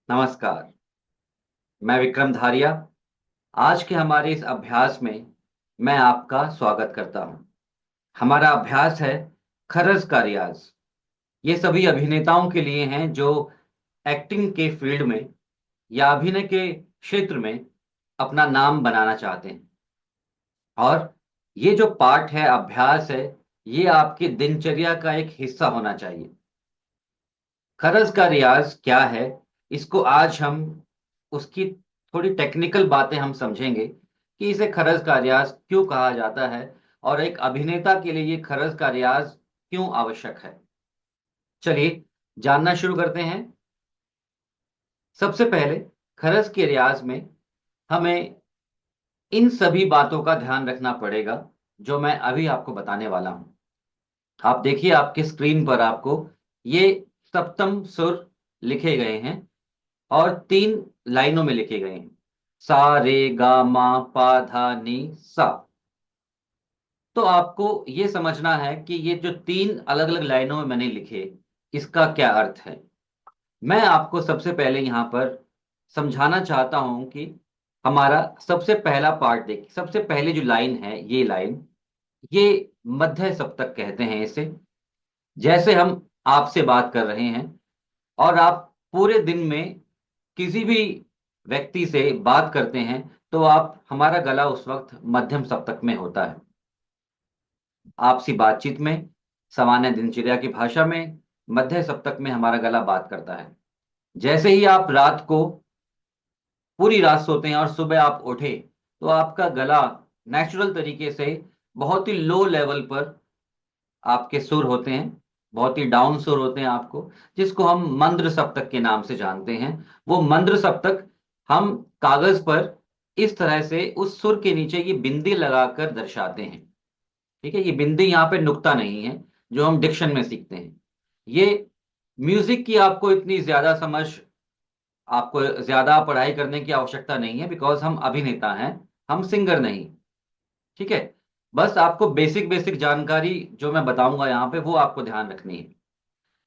नमस्कार। मैं विक्रम धारिया। आज के हमारे इस अभ्यास में मैं आपका स्वागत करता हूं। हमारा अभ्यास है खरज का रियाज। ये सभी अभिनेताओं के लिए हैं जो एक्टिंग के फील्ड में या अभिनय के क्षेत्र में अपना नाम बनाना चाहते हैं। और ये जो पाठ है, अभ्यास है, ये आपकी दिनचर्या का एक हिस्सा होना चाहिए। खरज का रियाज क्या है, इसको आज हम उसकी थोड़ी टेक्निकल बातें हम समझेंगे कि इसे खरज का रियाज क्यों कहा जाता है और एक अभिनेता के लिए ये खरज का रियाज क्यों आवश्यक है। चलिए जानना शुरू करते हैं। सबसे पहले खरज के रियाज में हमें इन सभी बातों का ध्यान रखना पड़ेगा जो मैं अभी आपको बताने वाला हूं। आप देखिए, आपके स्क्रीन पर आपको ये सप्तम सुर लिखे गए हैं और 3 लाइनों में लिखे गए हैं। सा रे गा मा पा धा नी सा। तो आपको ये समझना है कि ये जो 3 अलग अलग लाइनों में मैंने लिखे, इसका क्या अर्थ है। मैं आपको सबसे पहले यहाँ पर समझाना चाहता हूं कि हमारा सबसे पहला पार्ट देखिए। सबसे पहले जो लाइन है, ये लाइन, ये मध्य सप्तक कहते हैं इसे। जैसे हम आपसे बात कर रहे हैं और आप पूरे दिन में किसी भी व्यक्ति से बात करते हैं, तो आप हमारा गला उस वक्त मध्यम सप्तक में होता है। आपसी बातचीत में, सामान्य दिनचर्या की भाषा में, मध्य सप्तक में हमारा गला बात करता है। जैसे ही आप रात को पूरी रात सोते हैं और सुबह आप उठे, तो आपका गला नेचुरल तरीके से बहुत ही लो लेवल पर आपके सुर होते हैं, बहुत ही डाउन सुर होते हैं आपको, जिसको हम मंद्र सप्तक के नाम से जानते हैं। वो मंद्र सप्तक हम कागज पर इस तरह से उस सुर के नीचे ये बिंदी लगाकर दर्शाते हैं। ठीक है, ये बिंदी यहाँ पे नुक्ता नहीं है जो हम डिक्शन में सीखते हैं। ये म्यूजिक की आपको इतनी ज्यादा समझ, आपको ज्यादा पढ़ाई करने की आवश्यकता नहीं है, बिकॉज हम अभिनेता हैं, हम सिंगर नहीं। ठीक है, बस आपको बेसिक बेसिक जानकारी जो मैं बताऊंगा यहाँ पे वो आपको ध्यान रखनी है।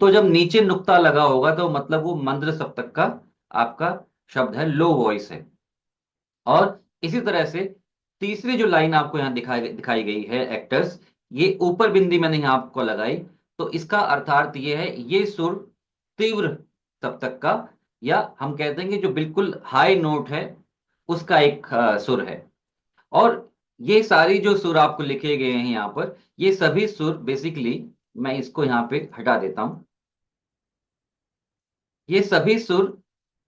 तो जब नीचे नुक्ता लगा होगा तो मतलब वो मंद्र सप्तक का आपका शब्द है, लो वॉइस है। और इसी तरह से तीसरी जो लाइन आपको यहाँ दिखाई दिखाई गई है, एक्टर्स, ये ऊपर बिंदी मैंने यहाँ आपको लगाई। तो इसका अर्थार्थ ये है, ये सुर तीव्र सप्तक का, या हम कहते हैं कि जो बिल्कुल हाई नोट है उसका एक सुर है। और ये सारी जो सुर आपको लिखे गए हैं यहाँ पर, ये सभी सुर बेसिकली, मैं इसको यहाँ पे हटा देता हूं। ये सभी सुर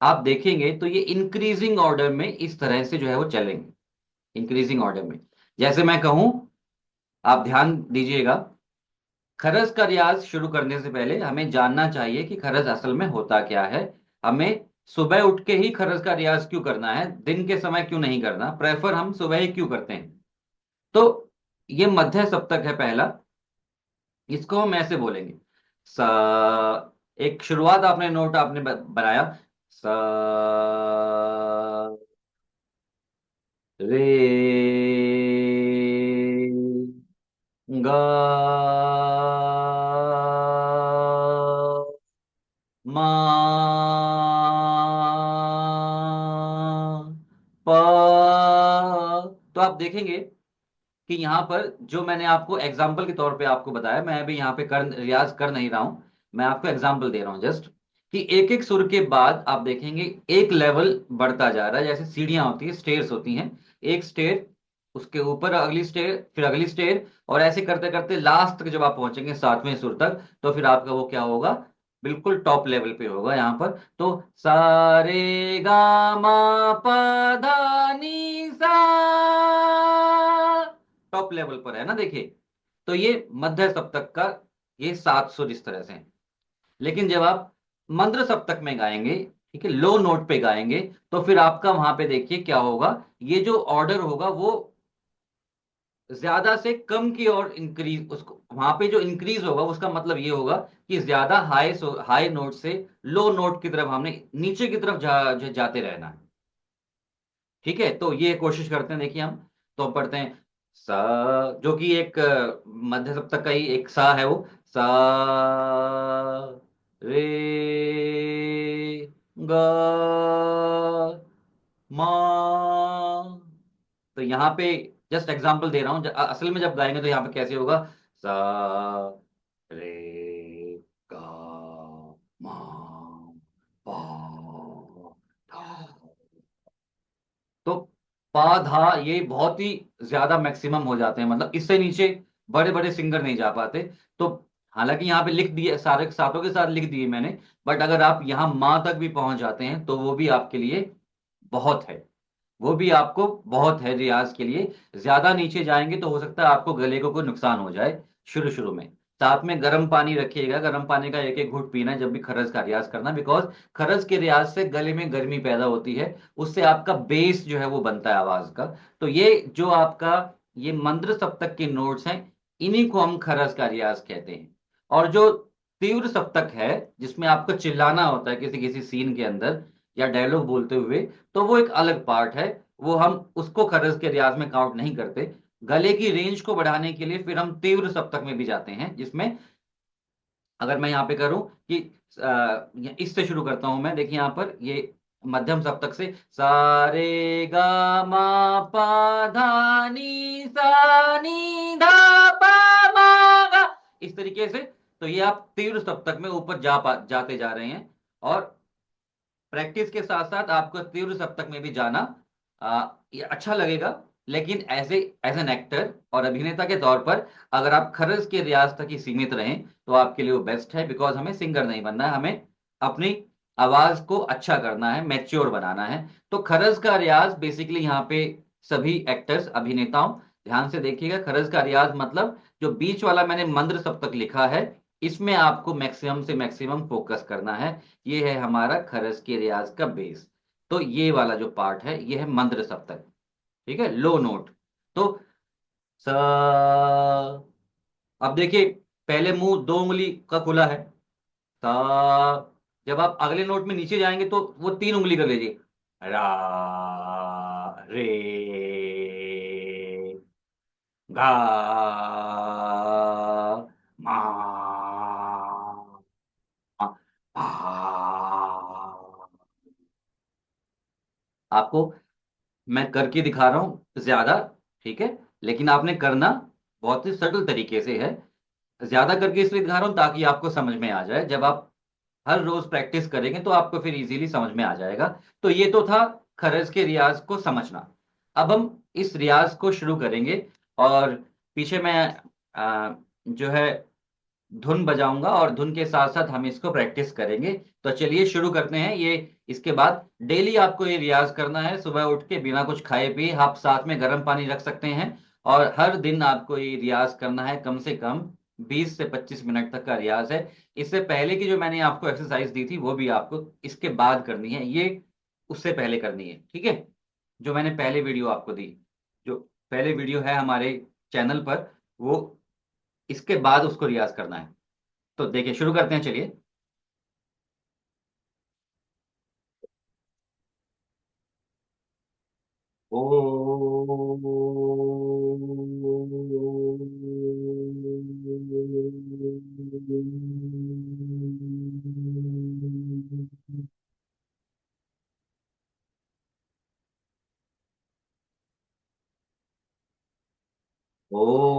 आप देखेंगे तो ये इंक्रीजिंग ऑर्डर में इस तरह से जो है वो चलेंगे। इंक्रीजिंग ऑर्डर में, जैसे मैं कहूं, आप ध्यान दीजिएगा। खरज का रियाज शुरू करने से पहले हमें जानना चाहिए कि खरज असल में होता क्या है। हमें सुबह उठ के ही खरज का रियाज क्यों करना है, दिन के समय क्यों नहीं करना, प्रेफर हम सुबह ही क्यों करते हैं। तो ये मध्य सप्तक है पहला, इसको हम ऐसे बोलेंगे। स, एक शुरुआत आपने नोट आपने बनाया, स रे ग मा प। तो आप देखेंगे कि यहाँ पर जो मैंने आपको एग्जाम्पल के तौर पे आपको बताया, मैं अभी यहाँ पे रियाज कर नहीं रहा हूं, मैं आपको एग्जाम्पल दे रहा हूँ जस्ट, कि एक एक सुर के बाद आप देखेंगे एक लेवल बढ़ता जा रहा है, जैसे सीढ़ियां होती है, स्टेयर्स होती हैं। एक स्टेयर, उसके ऊपर अगली स्टेयर, फिर अगली स्टेयर, और ऐसे करते करते लास्ट तक जब आप पहुंचेंगे 7वें सुर तक, तो फिर आपका वो क्या होगा, बिल्कुल टॉप लेवल पे होगा यहाँ पर। तो सारे गा मा पा धा नी सा, टॉप लेवल पर है ना, देखिए। तो ये मध्य सप्तक का ये 7 सुर इस तरह से हैं। लेकिन जब आप मंद्र सप्तक में गाएंगे, ठीक है, लो नोट पे गाएंगे, तो फिर आपका वहां पे देखिए क्या होगा, ये जो ऑर्डर होगा वो ज्यादा से कम की ओर इंक्रीज, उसको वहां पे जो इंक्रीज होगा उसका मतलब ये होगा कि ज्यादा हाई हाई नोट से लो नोट की तरफ हमने नीचे की तरफ जाते रहना है। ठीक है, तो ये कोशिश करते हैं, देखिए हम। तो हम पढ़ते हैं सा, जो कि एक मध्य सप्तक का ही एक सा है, वो सा रे ग मा। तो यहाँ पे जस्ट एग्जांपल दे रहा हूँ, असल में जब गाएंगे तो यहाँ पे कैसे होगा। सा रे गा मा पा धा। तो पा धा ये बहुत ही ज्यादा मैक्सिमम हो जाते हैं, मतलब इससे नीचे बड़े बड़े सिंगर नहीं जा पाते। तो हालांकि यहाँ पे लिख दिए, सारे सातों के साथ लिख दिए मैंने, बट अगर आप यहाँ माँ तक भी पहुंच जाते हैं तो वो भी आपके लिए बहुत है। वो भी आपको बहुत है रियाज के लिए। ज्यादा नीचे जाएंगे तो हो सकता है आपको गले को कोई नुकसान हो जाए शुरू शुरू में। साथ में गर्म पानी रखिएगा, गर्म पानी का एक एक घूंट पीना है जब भी खरज का रियाज करना, बिकॉज खरज के रियाज से गले में गर्मी पैदा होती है। उससे आपका बेस जो है वो बनता है आवाज का। तो ये जो आपका ये मंद्र सप्तक के नोट्स हैं, इन्हीं को हम खरज का रियाज कहते हैं। और जो तीव्र सप्तक है, जिसमें आपको चिल्लाना होता है किसी किसी सीन के अंदर या डायलॉग बोलते हुए, तो वो एक अलग पार्ट है। वो हम उसको खरज के रियाज में काउंट नहीं करते। गले की रेंज को बढ़ाने के लिए फिर हम तीव्र सप्तक में भी जाते हैं, जिसमें अगर मैं यहाँ पे करूं कि इससे शुरू करता हूं मैं, देखिए यहाँ पर ये मध्यम सप्तक से सारे गा मा पा धा नी सा नी धा पा मा गा, इस तरीके से। तो ये आप तीव्र सप्तक में ऊपर जाते जा रहे हैं। और प्रैक्टिस के साथ साथ आपको तीव्र सप्तक में भी जाना ये अच्छा लगेगा। लेकिन एज एज एन एक्टर और अभिनेता के तौर पर अगर आप खरज के रियाज तक ही सीमित रहें तो आपके लिए वो बेस्ट है, बिकॉज हमें सिंगर नहीं बनना है, हमें अपनी आवाज को अच्छा करना है, मैच्योर बनाना है। तो खरज का रियाज बेसिकली यहाँ पे सभी एक्टर्स अभिनेताओं ध्यान से देखिएगा, खरज का रियाज मतलब जो बीच वाला मैंने मंद्र सप्तक लिखा है, इसमें आपको मैक्सिमम से मैक्सिमम फोकस करना है। ये है हमारा खरज के रियाज का बेस। तो ये वाला जो पार्ट है ये है मंद्र सप्तक। ठीक है, लो नोट। तो स, अब देखिए पहले मुंह दो उंगली का खुला है। सा, जब आप अगले नोट में नीचे जाएंगे तो वो तीन उंगली कर लीजिए। रा रे गा मा पा। आपको मैं करके दिखा रहा हूं ज्यादा, ठीक है, लेकिन आपने करना बहुत ही सटल तरीके से है। ज्यादा करके इसलिए दिखा रहा हूं ताकि आपको समझ में आ जाए, जब आप हर रोज प्रैक्टिस करेंगे तो आपको फिर इजीली समझ में आ जाएगा। तो ये तो था खरज के रियाज को समझना। अब हम इस रियाज को शुरू करेंगे। और पीछे मैं जो है धुन बजाऊंगा और धुन के साथ साथ हम इसको प्रैक्टिस करेंगे। तो चलिए शुरू करते हैं ये। इसके बाद डेली आपको ये रियाज करना है, सुबह उठ के बिना कुछ खाए पिए आप साथ में गर्म पानी रख सकते हैं। और हर दिन आपको ये रियाज करना है, कम से कम 20 से 25 मिनट तक का रियाज है। इससे पहले की जो मैंने आपको एक्सरसाइज दी थी वो भी आपको इसके बाद करनी है, ये उससे पहले करनी है, ठीक है। जो मैंने पहले वीडियो आपको दी, जो पहले वीडियो है हमारे चैनल पर, वो इसके बाद उसको रियाज करना है। तो देखिए शुरू करते हैं, चलिए। ओ ओ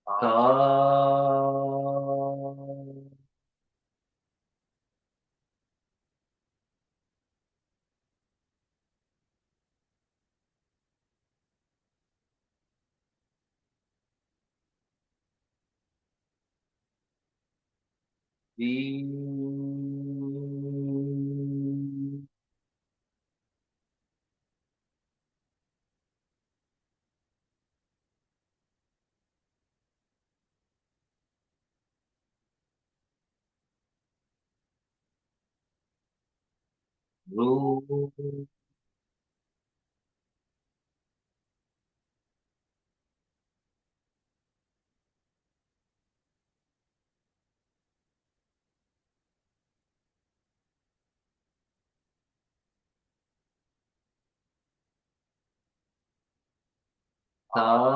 सा री रू सा।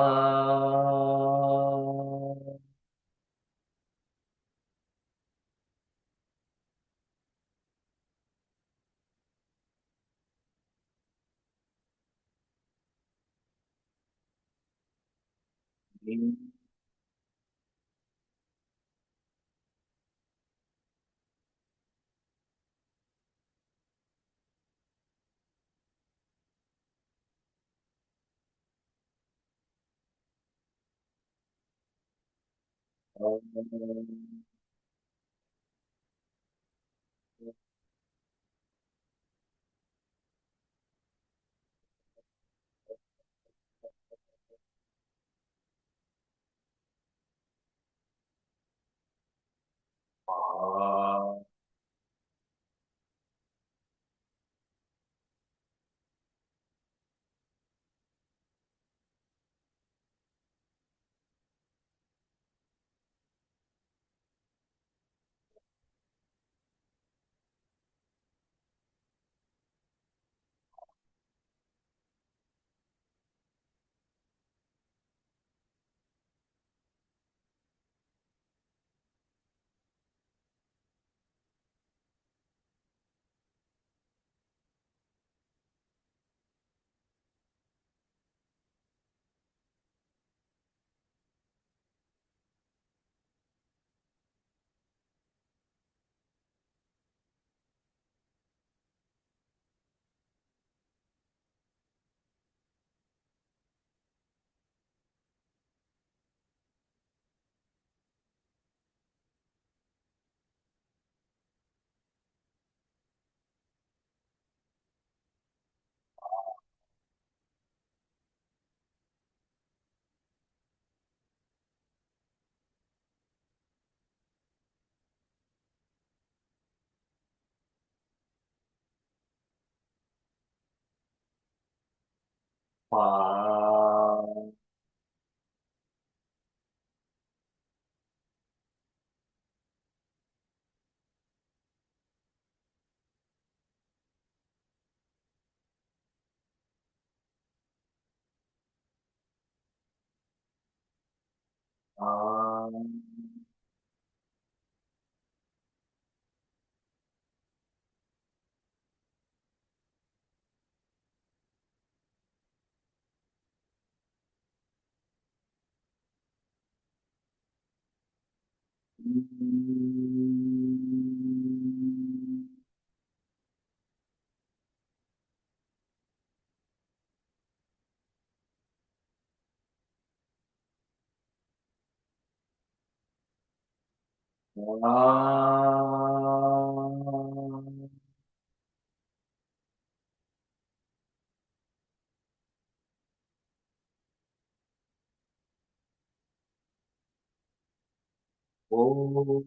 ओ।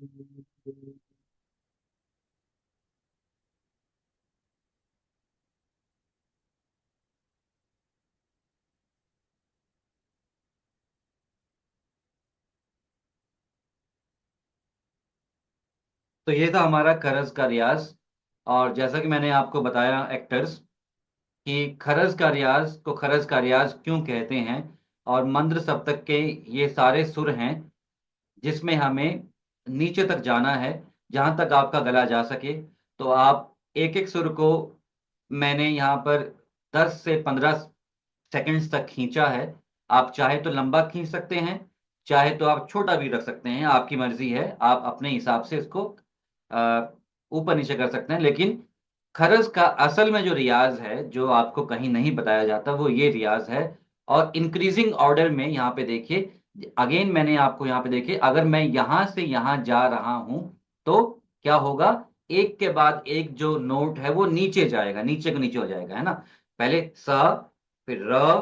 तो ये था हमारा खरज का रियाज। और जैसा कि मैंने आपको बताया एक्टर्स, कि खरज का रियाज को खरज का रियाज क्यों कहते हैं, और मंद्र सप्तक के ये सारे सुर हैं जिसमें हमें नीचे तक जाना है, जहां तक आपका गला जा सके। तो आप एक एक सुर को मैंने यहाँ पर 10 से 15 सेकंड्स तक खींचा है। आप चाहे तो लंबा खींच सकते हैं, चाहे तो आप छोटा भी रख सकते हैं, आपकी मर्जी है। आप अपने हिसाब से इसको अ, ऊपर नीचे कर सकते हैं। लेकिन खरज का असल में जो रियाज है, जो आपको कहीं नहीं बताया जाता, वो ये रियाज है। और इंक्रीजिंग ऑर्डर में यहाँ पे देखिए, अगेन मैंने आपको यहाँ पे देखिए, अगर मैं यहां से यहां जा रहा हूं तो क्या होगा, एक के बाद एक जो नोट है वो नीचे जाएगा, नीचे को नीचे हो जाएगा, है ना। पहले स, फिर र,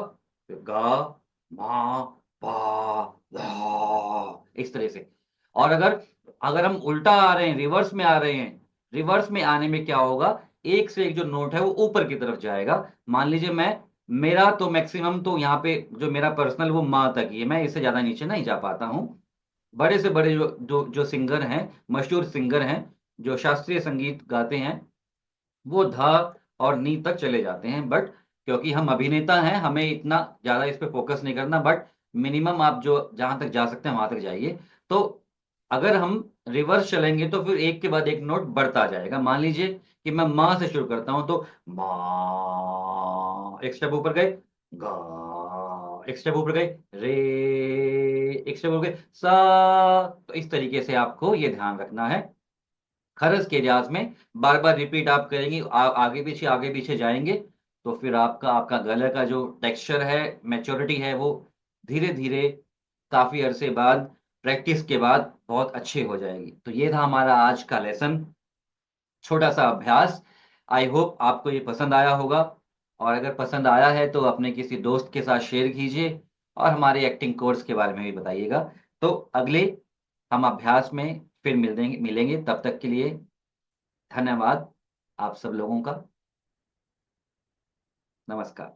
फिर ग, मा, पा, धा, इस तरह से। और अगर अगर हम उल्टा आ रहे हैं, रिवर्स में आ रहे हैं, रिवर्स में आने में क्या होगा, एक से एक जो नोट है वो ऊपर की तरफ जाएगा। मान लीजिए मैं, मेरा तो मैक्सिमम तो यहाँ पे जो मेरा पर्सनल वो माँ तक ही है, मैं इससे ज्यादा नीचे नहीं जा पाता हूँ। बड़े से बड़े जो सिंगर हैं, मशहूर सिंगर हैं, जो शास्त्रीय संगीत गाते हैं, वो ध और नी तक चले जाते हैं। बट क्योंकि हम अभिनेता हैं, हमें इतना ज्यादा इस पे फोकस नहीं करना, बट मिनिमम आप जो जहां तक जा सकते हैं वहां तक जाइए। तो अगर हम रिवर्स चलेंगे तो फिर एक के बाद एक नोट बढ़ता जाएगा। मान लीजिए कि मैं माँ से शुरू करता हूं, तो माँ, एक स्टेप ऊपर गए, गा, एक स्टेप ऊपर गए, रे, एक स्टेप ऊपर गए, सा। तो इस तरीके से आपको ये ध्यान रखना है। खरस के रियाज में बार बार रिपीट आप करेंगे, आगे पीछे जाएंगे, तो फिर आपका आपका गले का जो टेक्सचर है, मैच्योरिटी है, वो धीरे धीरे काफी अरसे बाद, प्रैक्टिस के बाद बहुत अच्छी हो जाएगी। तो ये था हमारा आज का लेसन, छोटा सा अभ्यास। आई होप आपको ये पसंद आया होगा, और अगर पसंद आया है तो अपने किसी दोस्त के साथ शेयर कीजिए, और हमारे एक्टिंग कोर्स के बारे में भी बताइएगा। तो अगले हम अभ्यास में फिर मिलेंगे मिलेंगे, तब तक के लिए धन्यवाद आप सब लोगों का। नमस्कार।